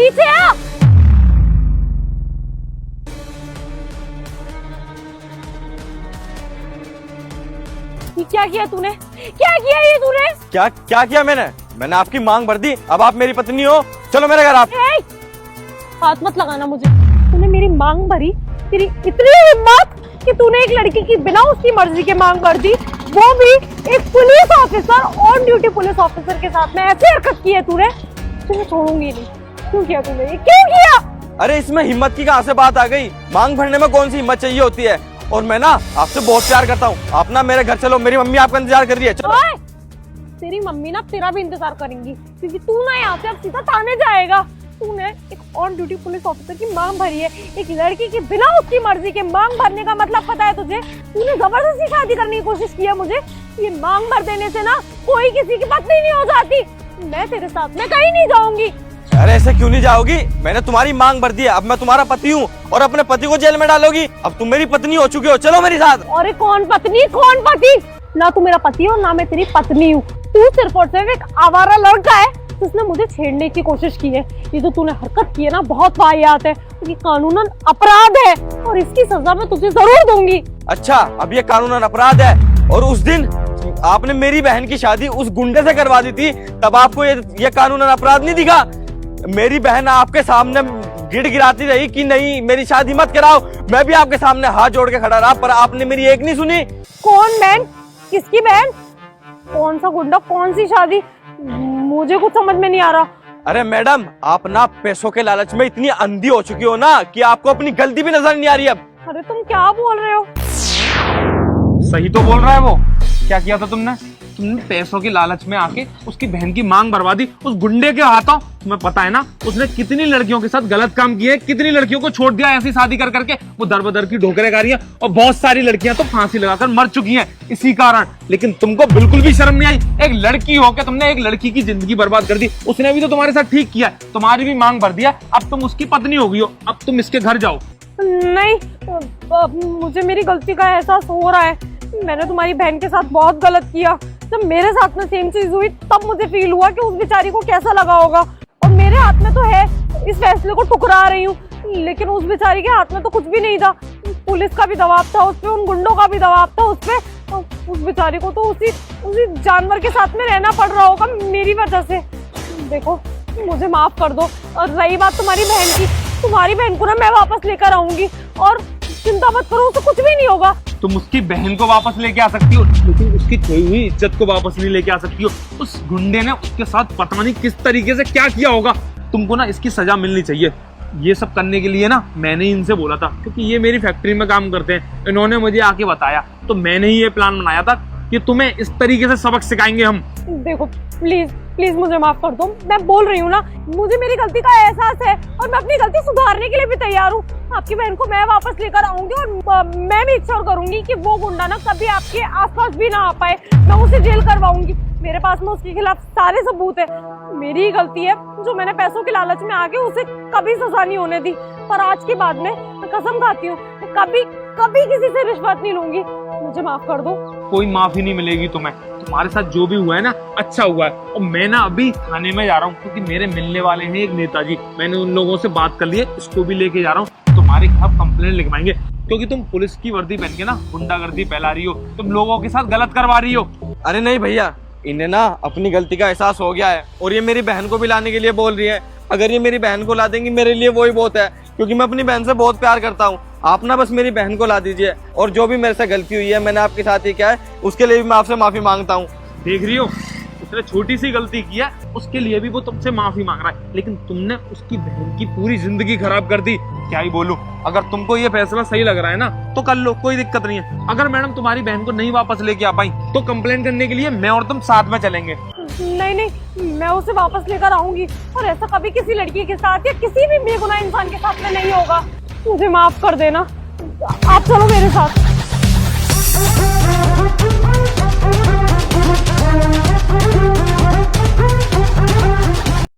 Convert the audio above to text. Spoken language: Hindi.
नीचे आ। ये क्या किया तूने? क्या किया ये तूने? क्या क्या किया मैंने आपकी मांग भर दी। अब आप मेरी पत्नी हो, चलो मेरे घर। आप हाथ मत लगाना मुझे। तूने मेरी मांग भरी? तेरी इतनी हिम्मत कि तूने एक लड़की की बिना उसकी मर्जी के मांग भर दी, वो भी एक police officer, on duty police officer के साथ में ऐसी हरकत की है तूने। तुझे छोड़ूंगी नहीं। क्यों किया तूने ये? क्यों किया? अरे इसमें हिम्मत की कहाँ से बात आ गई? मांग भरने में कौन सी हिम्मत चाहिए होती है? और मैं ना आपसे बहुत प्यार करता हूँ। आप ना मेरे घर चलो, मेरी मम्मी आपका इंतजार कर रही है। चलो। तेरी मम्मी ना तेरा भी इंतजार करेंगी, क्योंकि तू ना यहाँ से अब सीधा थाने जाएगा। तूने एक ऑन ड्यूटी पुलिस ऑफिसर की मांग भरी है, एक लड़की की बिना उसकी मर्जी के। मांग भरने का मतलब पता है तुझे? तूने जबरदस्ती शादी करने की कोशिश की है मुझे। ये मांग भर देने से ना कोई किसी की पत्नी नहीं हो जाती। मैं तेरे साथ में कहीं नहीं जाऊंगी। अरे ऐसे क्यों नहीं जाओगी? मैंने तुम्हारी मांग भर दी है, अब मैं तुम्हारा पति हूँ और अपने पति को जेल में डालोगी। अब तुम मेरी पत्नी हो चुकी हो, चलो मेरे साथ। अरे कौन पत्नी, कौन पति? ना तू मेरा पति हो ना मैं तेरी पत्नी हूँ। तू सिर्फ और सिर्फ एक आवारा लड़का है जिसने मुझे छेड़ने की कोशिश की है। ये जो तूने हरकत की है ना बहुत वाहियात है, ये कानूनन अपराध है और इसकी सजा मैं तुझे जरूर दूंगी। अच्छा, अब ये कानूनन अपराध है और उस दिन आपने मेरी बहन की शादी उस गुंडे से करवा दी थी, तब आपको ये कानूनन अपराध नहीं दिखा? मेरी बहन आपके सामने गिड़गिड़ाती रही कि नहीं मेरी शादी मत कराओ। मैं भी आपके सामने हाथ जोड़ के खड़ा रहा, पर आपने मेरी एक नहीं सुनी। कौन बहन? किसकी बहन? कौन सा गुंडा? कौन सी शादी? मुझे कुछ समझ में नहीं आ रहा। अरे मैडम, आप ना पैसों के लालच में इतनी अंधी हो चुकी हो ना कि आपको अपनी गलती भी नजर नहीं आ रही अब। अरे तुम क्या बोल रहे हो? सही तो बोल रहा है वो। क्या किया था तुमने पैसों की लालच में आके उसकी बहन की मांग बर्बाद दी उस गुंडे के हाथों। तुम्हें पता है ना उसने कितनी लड़कियों के साथ गलत काम किए, कितनी लड़कियों को छोड़ दिया ऐसी शादी कर करके। वो दर बदर की ढोकरें खा रही है और बहुत सारी लड़कियां तो फांसी लगाकर मर चुकी हैं इसी कारण। लेकिन तुमको बिल्कुल भी शर्म नहीं आई? एक लड़की होकर तुमने एक लड़की की जिंदगी बर्बाद कर दी। उसने भी तो तुम्हारे साथ ठीक किया, तुम्हारी भी मांग भर दिया। अब तुम उसकी पत्नी हो गई हो, अब तुम इसके घर जाओ। नहीं, मुझे मेरी गलती का एहसास हो रहा है। मैंने तुम्हारी बहन के साथ बहुत गलत किया। जब मेरे साथ में सेम चीज हुई तब मुझे फील हुआ कि उस बेचारी को कैसा लगा होगा। और मेरे हाथ में तो है, इस फैसले को ठुकरा रही हूँ, लेकिन उस बेचारी के हाथ में तो कुछ भी नहीं था। पुलिस का भी दबाव था उस पे, उन गुंडों का भी दबाव था उस पे। उस बेचारी को तो उसी जानवर के साथ में रहना पड़ रहा होगा मेरी वजह से। देखो, मुझे माफ कर दो। और रही बात तुम्हारी बहन की, तुम्हारी बहन को ना मैं वापस लेकर आऊंगी और चिंता मत करो, उसे कुछ भी नहीं होगा। तुम उसकी बहन को वापस लेके आ सकती हो, लेकिन उसकी खोई हुई इज्जत को वापस नहीं लेके आ सकती हो। उस गुंडे ने उसके साथ पता नहीं किस तरीके से क्या किया होगा। तुमको ना इसकी सजा मिलनी चाहिए। ये सब करने के लिए ना मैंने इनसे बोला था, क्योंकि ये मेरी फैक्ट्री में काम करते हैं। इन्होंने मुझे आके बताया, तो मैंने ही ये प्लान बनाया था कि तुम्हें इस तरीके से सबक सिखाएंगे हम। देखो प्लीज प्लीज मुझे माफ कर दो। मैं बोल रही हूँ ना, मुझे मेरी गलती का एहसास है और मैं अपनी गलती सुधारने के लिए भी तैयार हूँ। आपकी बहन को मैं वापस लेकर आऊंगी और मैं भी इच्छा करूंगी कि वो गुंडा ना कभी आपके आसपास भी ना आ पाए। मैं उसे जेल करवाऊंगी। मेरे पास में उसके खिलाफ सारे सबूत है। मेरी ही गलती है जो मैंने पैसों के लालच में आके उसे कभी सजा नहीं होने दी। पर आज के बाद में मैं कसम खाती हूँ, कभी कभी किसी से रिश्वत नहीं लूंगी। मुझे माफ कर दो। कोई माफी नहीं मिलेगी तुम्हें। तुम्हारे साथ जो भी हुआ है ना अच्छा हुआ है। और मैं ना अभी थाने में जा रहा हूँ, क्योंकि मेरे मिलने वाले हैं एक नेताजी। मैंने उन लोगों से बात कर ली है, इसको भी लेके जा रहा हूँ। तुम्हारे खिलाफ कंप्लेंट लिखवाएंगे, क्योंकि तुम पुलिस की वर्दी पहन के ना गुंडागर्दी फैला रही हो, तुम लोगों के साथ गलत करवा रही हो। अरे नहीं भैया, इन्हें ना अपनी गलती का एहसास हो गया है और ये मेरी बहन को भी लाने के लिए बोल रही है। अगर ये मेरी बहन को ला देंगी मेरे लिए वही बहुत है, क्योंकि मैं अपनी बहन से बहुत प्यार करता हूँ। आप ना बस मेरी बहन को ला दीजिए, और जो भी मेरे से गलती हुई है मैंने आपके साथ ही किया है, उसके लिए भी मैं आपसे माफी मांगता हूँ। देख रही हो, उसने छोटी सी गलती की है, उसके लिए भी वो तुमसे माफी मांग रहा है, लेकिन तुमने उसकी बहन की पूरी जिंदगी खराब कर दी। क्या ही बोलूं। अगर तुमको ये फैसला सही लग रहा है ना तो कर लो, कोई दिक्कत नहीं है। अगर मैडम तुम्हारी बहन को नहीं वापस लेके आ पाई तो कंप्लेंट करने के लिए मैं और तुम साथ में चलेंगे। नहीं नहीं, मैं उसे वापस लेकर आऊंगी और ऐसा कभी किसी लड़की के साथ या किसी भी बेगुनाह इंसान के साथ में नहीं होगा। मुझे माफ कर देना। आप चलो मेरे साथ।